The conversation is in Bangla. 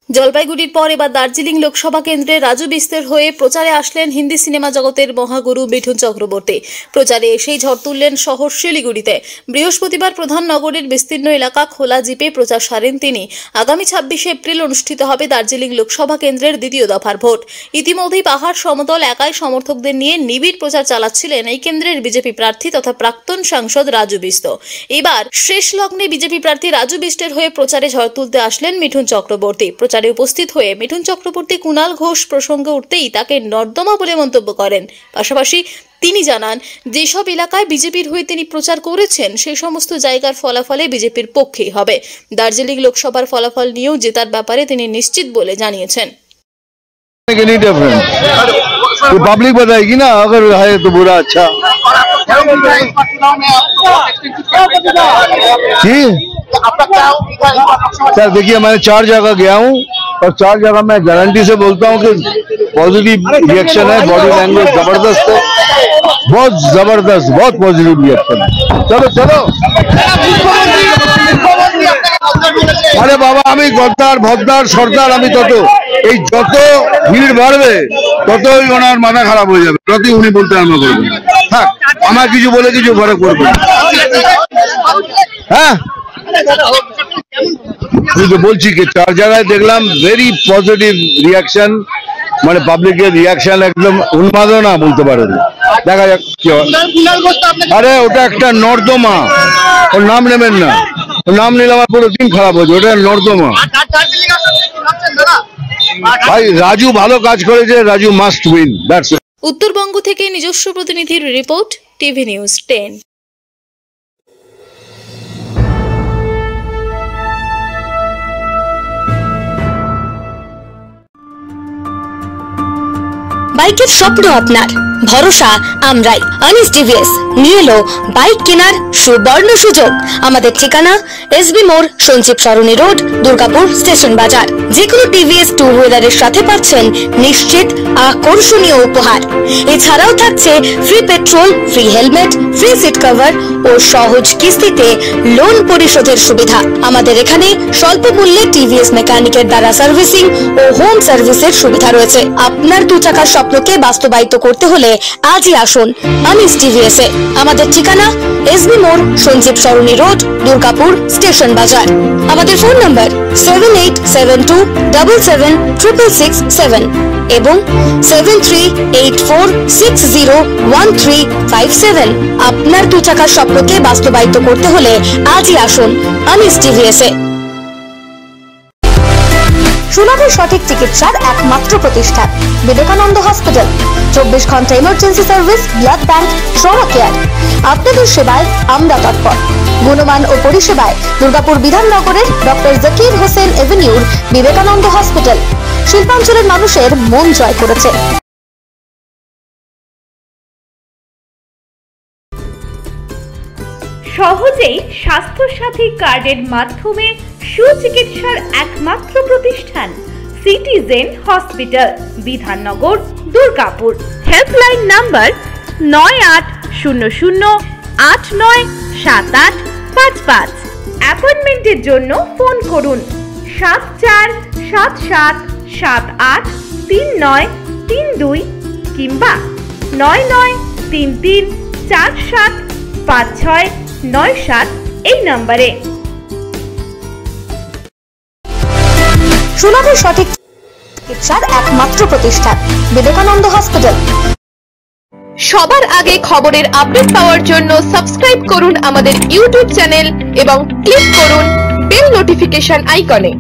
জলপাইগুড়ির পর এবার দার্জিলিং লোকসভা কেন্দ্রে রাজু বিস্তের হয়ে প্রচারে আসলেন হিন্দি সিনেমা জগতের মহাগুরু মিঠুন চক্রবর্তী। প্রচারে এসেই ঝড় তুললেন শহর শিলিগুড়িতে। বৃহস্পতিবার প্রধান নগরীর বিস্তীর্ণ এলাকা খোলা জিপে প্রচার সারেন তিনি। আগামী 26 এপ্রিল অনুষ্ঠিত হবে দার্জিলিং লোকসভা কেন্দ্রের দ্বিতীয় দফার ভোট। ইতিমধ্যেই পাহাড় সমতল একাই সমর্থকদের নিয়ে নিবিড় প্রচার চালাচ্ছিলেন এই কেন্দ্রের বিজেপি প্রার্থী তথা প্রাক্তন সাংসদ রাজু বিস্ত। এবার শেষ লগ্নে বিজেপি প্রার্থী রাজু বিস্তের হয়ে প্রচারে ঝড় তুলতে আসলেন মিঠুন চক্রবর্তী। প্রচারে উপস্থিত হয়ে মিঠুন চক্রবর্তী কুণাল ঘোষ প্রসঙ্গে উঠতেই তাকে নর্দমা বলে মন্তব্য করেন। পাশাপাশি তিনি জানান, যেসব এলাকায় বিজেপির হয়ে তিনি প্রচার করেছেন সেই সমস্ত জায়গার ফলাফলে বিজেপির পক্ষেই হবে। দার্জিলিং লোকসভার ফলাফল নিয়েও জেতার ব্যাপারে তিনি নিশ্চিত বলে জানিয়েছেন। पब्लिक बताएगी ना, अगर है तो बुरा अच्छा। जी सर, देखिए मैंने 4 जगह गया हूँ और 4 जगह मैं गारंटी से बोलता हूँ कि पॉजिटिव रिएक्शन है। बॉडी लैंग्वेज जबरदस्त है, बहुत जबरदस्त, बहुत पॉजिटिव रिएक्शन है। चलो चलो, अरे बाबा আমি গদ্দার ভদ্দার সর্দার, আমি তত এই যত ভিড় বাড়বে ততই ওনার মাথা খারাপ হয়ে যাবে, ততই উনি বলতে আরম্ভ করবেন। থাক, আমার কিছু বলে কিছু ঘরে করবে। হ্যাঁ, আমি তো বলছি কি 4 জায়গায় দেখলাম ভেরি পজিটিভ রিয়াকশন, মানে পাবলিকের রিয়াকশন একদম উন্মাদনা বলতে পারেন। দেখা যাক কি হয়। আরে ওটা একটা নর্দমা, ওর নাম নেবেন না, ওর নাম নিলে আমার পুরো দিন খারাপ হচ্ছে। ওটা নর্দমা। ভাই রাজু ভালো কাজ করেছে, রাজু মাস্ট উইন। উত্তরবঙ্গ থেকে নিজস্ব প্রতিনিধির রিপোর্ট, টিভি নিউজ 10। বাইকের স্বপ্ন আপনার, ভরসা আমরাই। আনিস টিভিএস নিয়ে এলো বাইক কেনার সুবর্ণ সুযোগ। আমাদের ঠিকানা এসবি মোড়, সঞ্জীব সরণি রোড, দুর্গাপুর স্টেশন বাজার। যেকোনো টিভিএস টু হুইলারের সাথে পাচ্ছেন নিশ্চিত আকর্ষণীয় উপহার। এছাড়াও থাকছে free petrol, free helmet, free seat cover ও সহজ কিস্তিতে লোন পরিশোধের সুবিধা। আমাদের এখানে স্বল্প মূল্যে টিভিএস মেকানিকের দ্বারা সার্ভিসিং ও হোম সার্ভিসের সুবিধা রয়েছে। আপনার 2 চাকার স্বপ্নকে বাস্তবায়িত করতে হলে আজই আসুন আনিস টিভিএস এ। আমাদের ঠিকানা এসবি মোড়, সঞ্জীব সরণি রোড, দুর্গাপুর স্টেশন বাজার। আমাদের ফোন নম্বর 7872776667 এবং 7384601357। আপনার 2 চাকার স্বপ্নকে বাস্তবায়িত করতে হলে আজই আসুন আনিস টিভিএস এ। সুলভে সঠিক চিকিৎসার একমাত্র প্রতিষ্ঠান বিবেকানন্দ হসপিটাল। 24 ঘন্টা emergency service, blood bank, trauma care. আপনাদের সেবায় আমরা তৎপর। গুণমান ও পরিষেবায় দুর্গাপুর বিধাননগরের ডক্টর জাকির হোসেন এভিনিউর বিবেকানন্দ হসপিটাল শিল্পাঞ্চলের মানুষের মন জয় করেছে। সহজেই স্বাস্থ্যসাথী কার্ডের মাধ্যমে সুচিকিৎসার একমাত্র প্রতিষ্ঠান citizen hospital, Bidhannagar, Durgapur. Helpline number 9800897855। অ্যাপয়েন্টমেন্টের জন্য ফোন করুন 7478783932 কিংবা 9933475697 এই নম্বরে। সুলভে সঠিক চিকিৎসার একমাত্র প্রতিষ্ঠান বিবেকানন্দ হসপিটাল। সবার আগে খবরের আপডেট পাওয়ার জন্য সাবস্ক্রাইব করুন আমাদের ইউটিউব চ্যানেল এবং ক্লিক করুন বেল নোটিফিকেশন আইকনে।